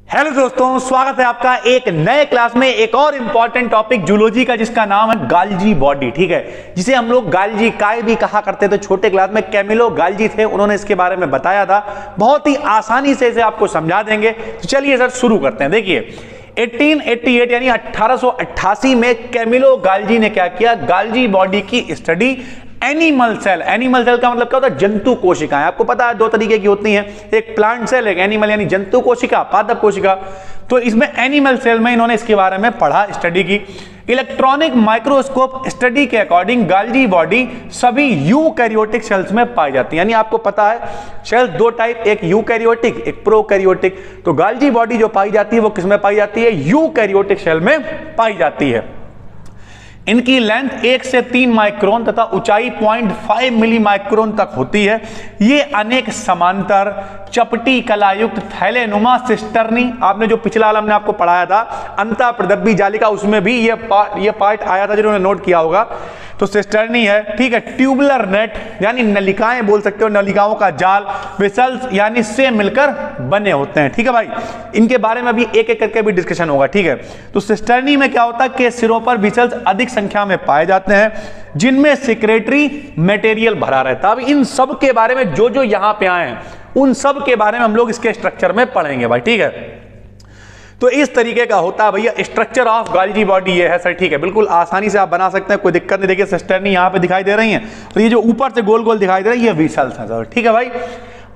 Hello दोस्तों, स्वागत है आपका एक नए क्लास में एक और इंपॉर्टेंट टॉपिक जूलॉजी का, जिसका नाम है गाल्जी बॉडी। ठीक है, जिसे हम लोग गाल्जी काय भी कहा करते थे। छोटे क्लास में कैमिलो गाल्जी थे, उन्होंने इसके बारे में बताया था। बहुत ही आसानी से इसे आपको समझा देंगे। तो चलिए सर शुरू करते हैं। देखिए 1888 यानी 1888 में कैमिलो गाल्जी ने क्या किया, गाल्जी बॉडी की स्टडी एनिमल सेल का मतलब क्या होता है, जंतु कोशिकाएं। आपको पता है दो तरीके की होती हैं, एक प्लांट सेल, एक एनिमल यानी जंतु कोशिका, पादप कोशिका। तो इसमें एनिमल सेल में इन्होंने इसके बारे में पढ़ा, स्टडी की। इलेक्ट्रॉनिक माइक्रोस्कोप स्टडी के अकॉर्डिंग गाल्जी बॉडी सभी यूकैरियोटिक सेल्स में पाई जाती है। यानी आपको पता है सेल्स दो टाइप, एक यूकैरियोटिक, एक प्रोकैरियोटिक। तो गाल्जी बॉडी जो पाई जाती है वो किसमें पाई जाती है, यूकैरियोटिक सेल में पाई जाती है। इनकी लेंथ 1 से 3 माइक्रोन तथा ऊंचाई 0.5 मिली माइक्रोन तक होती है। ये अनेक समांतर चपटी कलायुक्त थैलेनुमा सिस्टर्नी, आपने जो पिछला वाला हमने आपको पढ़ाया था अंतः प्रदब्बी जालिका, उसमें भी ये पार्ट आया था, जिन्होंने नोट किया होगा। तो सिस्टर्नी है, ठीक है। ट्यूबुलर नेट यानी नलिकाएं बोल सकते हो, नलिकाओं का जाल। वेसल्स यानी से मिलकर बने होते हैं। ठीक है भाई, इनके बारे में भी एक एक करके भी डिस्कशन होगा। ठीक है, तो सिस्टर्नी में क्या होता है कि सिरों पर वेसल्स अधिक संख्या में पाए जाते हैं, जिनमें सेक्रेटरी मटेरियल भरा रहता है। अब इन सब के बारे में जो जो यहां पे आए हैं उन सब के बारे में हम लोग इसके स्ट्रक्चर में पढ़ेंगे भाई। ठीक है, तो इस तरीके का होता है भैया स्ट्रक्चर ऑफ गाल्जी बॉडी। ये है सर, ठीक है, बिल्कुल आसानी से आप बना सकते हैं, कोई दिक्कत नहीं। देखिए सिस्टर्नी यहाँ पे दिखाई दे रही है, तो ये जो ऊपर से गोल गोल दिखाई दे रही है ये वेसल्स हैं सर। ठीक है भाई,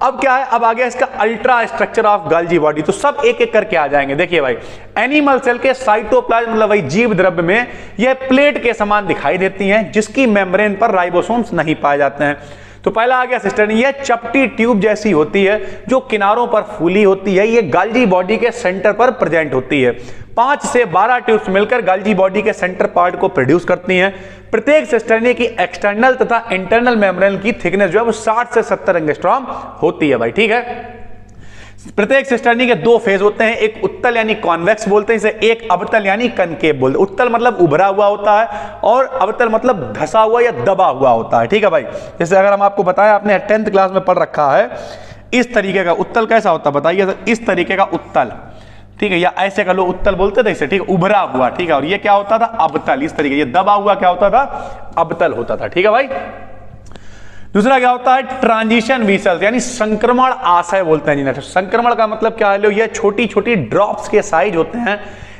अब क्या है, अब आ गया इसका अल्ट्रा स्ट्रक्चर ऑफ गाल्जी बॉडी। तो सब एक एक करके आ जाएंगे। देखिए भाई, एनिमल सेल के साइटोप्लाज्म मतलब वही जीव द्रव्य में ये प्लेट के समान दिखाई देती हैं, जिसकी मेम्ब्रेन पर राइबोसोम्स नहीं पाए जाते हैं। तो पहला आ गया सिस्टर्नी, ये चपटी ट्यूब जैसी होती है जो किनारों पर फूली होती है। ये गाल्जी बॉडी के सेंटर पर प्रेजेंट होती है। 5 से 12 ट्यूब्स मिलकर गाल्जी बॉडी के सेंटर पार्ट को प्रोड्यूस करती हैं। प्रत्येक सिस्टर्नी की एक्सटर्नल तथा इंटरनल मेम्ब्रेन की थिकनेस जो है वो 60 से 70 एंगस्ट्रॉम होती है भाई। ठीक है, प्रत्येक सिस्टर्नी के दो फेज होते हैं, एक उत्तल यानी कॉन्वेक्स बोलते हैं इसे, एक अवतल यानी कनकेव बोलते हैं। उत्तल मतलब उभरा हुआ होता है और अवतल मतलब धसा हुआ या दबा हुआ होता है। ठीक है भाई, जैसे अगर हम आपको बताया, आपने 10th क्लास में पढ़ रखा है, इस तरीके का उत्तल कैसा होता है बताइए, इस तरीके का उत्तल। ठीक है, या ऐसे का लोग उत्तल बोलते थे इसे। ठीक है, उभरा हुआ। ठीक है, और ये क्या होता था, अवतल। इस तरीके, ये दबा हुआ क्या होता था, अवतल होता था। ठीक है भाई, दूसरा क्या होता है, ट्रांजिशन वेसल्स यानी संक्रमण आशय बोलते हैं जिन्हें। संक्रमण का मतलब क्या है, ये छोटी छोटी ड्रॉप्स के साइज होते हैं,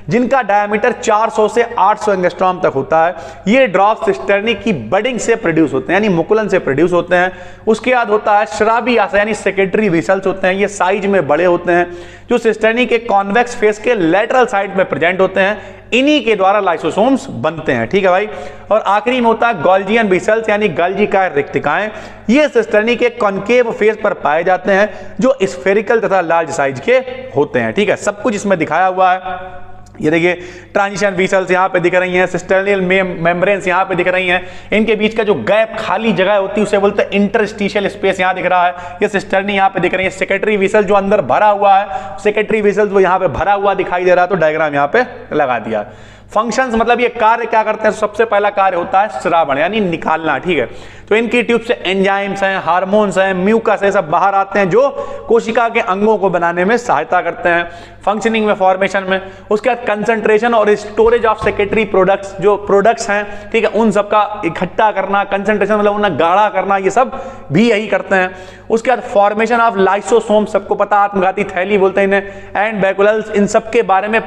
जिनका डायमीटर 400 से 800 एंगस्ट्रॉम तक होता है। ये ड्रॉप्स सिस्टर्नी की बडिंग से प्रोड्यूस होते हैं, यानी मुकुलन से प्रोड्यूस होते हैं। उसके बाद होता है श्रावी आशय यानी सेक्रेटरी वेसल्स होते हैं। ये साइज में बड़े होते हैं, जो सिस्टर्नी के कॉन्वेक्स फेस के लेटरल साइड में प्रेजेंट होते हैं। इन्हीं के द्वारा लाइसोसोम्स बनते हैं। ठीक है भाई, और आखिरी में होता है गॉल्जियन वेसल्स यानी गाल्जी काय रिक्तिकाएं। ये सिस्टर्नी के कॉन्केव फेस पर पाए जाते हैं, जो स्फेरिकल तथा लार्ज साइज के होते हैं। ठीक है, सब कुछ इसमें दिखाया हुआ है। ये देखिए ट्रांजिशन वेसल्स यहाँ पे दिख रही हैं, सिस्टर्नियल मेम्ब्रेन्स यहाँ पे दिख रही हैं। इनके बीच का जो गैप खाली जगह होती है उसे बोलते हैं इंटरस्टिशियल स्पेस। यहाँ दिख रहा है, ये सिस्टर्नी यहाँ पे दिख रही है। सेक्रेटरी वेसल जो अंदर भरा हुआ है, सेक्रेटरी वेसल्स वो यहाँ पे भरा हुआ दिखाई दे रहा है, तो डायग्राम यहाँ पे लगा दिया। फंक्शंस मतलब ये कार्य क्या करते हैं, सबसे पहला कार्य होता है श्रावण यानी निकालना। ठीक है, तो इनकी ट्यूब से एंजाइम्स हैं, हार्मोन्स हैं, म्यूकस है, सब बाहर आते हैं, जो कोशिका के अंगों को बनाने में सहायता करते हैं, फंक्शनिंग में, फॉर्मेशन में। उसके बाद कंसंट्रेशन और स्टोरेज ऑफ सेक्रेटरी प्रोडक्ट्स, जो प्रोडक्ट्स हैं, ठीक है, उन सबका इकट्ठा करना, कंसंट्रेशन मतलब उन्हें गाढ़ा करना, ये सब भी यही करते हैं। उसके बाद फॉर्मेशन ऑफ लाइसोसोम, सबको पता आत्मघाती थैली बोलते हैं इन्हें, एंड वैक्यूल्स, इन सब के बारे में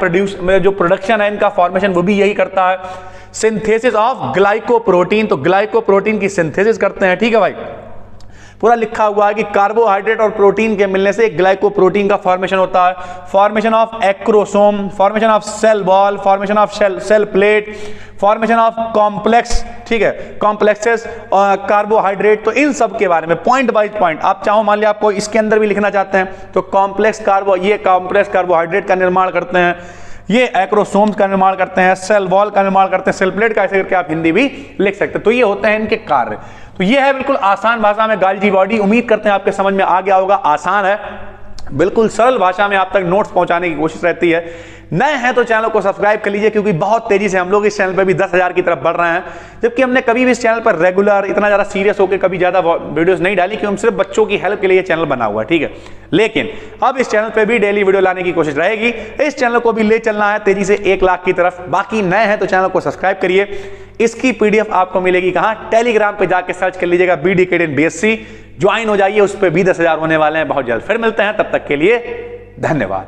जो प्रोडक्शन है इनका, फॉर्मेशन, वो भी यही करता है। सिंथेसिस ऑफ ग्लाइकोप्रोटीन, तो ग्लाइकोप्रोटीन की सिंथेसिस करते हैं। ठीक है भाई, पूरा लिखा हुआ है कि कार्बोहाइड्रेट और प्रोटीन के मिलने से ग्लाइकोप्रोटीन का फॉर्मेशन होता है। Formation of acrosome, formation of cell wall, formation of cell plate, formation of complex, ठीक है, कॉम्प्लेक्सेस और कार्बोहाइड्रेट। तो इन सब के बारे में पॉइंट बाय पॉइंट, आप चाहो मान लिया आपको इसके अंदर भी लिखना चाहते हैं, तो कॉम्प्लेक्स कार्बोहाइड्रेट का निर्माण करते हैं, ये एक्रोसोम्स का निर्माण करते हैं, सेल वॉल का निर्माण करते हैं, सेल प्लेट का, ऐसे करके आप हिंदी भी लिख सकते हैं। तो ये होते हैं इनके कार्य। तो ये है बिल्कुल आसान भाषा में गाल्जी बॉडी। उम्मीद करते हैं आपके समझ में आ गया होगा, आसान है। बिल्कुल सरल भाषा में आप तक नोट्स पहुंचाने की कोशिश रहती है। नए हैं तो चैनल को सब्सक्राइब कर लीजिए, क्योंकि बहुत तेजी से हम लोग इस चैनल पर भी 10,000 की तरफ बढ़ रहे हैं, जबकि हमने कभी भी इस चैनल पर रेगुलर इतना ज़्यादा सीरियस होकर कभी ज़्यादा वीडियोस नहीं डाली, क्योंकि हम सिर्फ बच्चों की हेल्प के लिए चैनल बना हुआ है, ठीक है। लेकिन अब इस चैनल पर भी डेली वीडियो लाने की कोशिश रहेगी। इस चैनल को भी ले चलना है तेजी से 1 लाख की तरफ। बाकी नए हैं तो चैनल को सब्सक्राइब करिए। इसकी पीडीएफ आपको मिलेगी कहाँ? टेलीग्राम पे जाके सर्च कर लीजिएगा BD KD BSc, ज्वाइन हो जाइए, उस पर भी 10,000 होने वाले हैं बहुत जल्द। फिर मिलते हैं, तब तक के लिए धन्यवाद।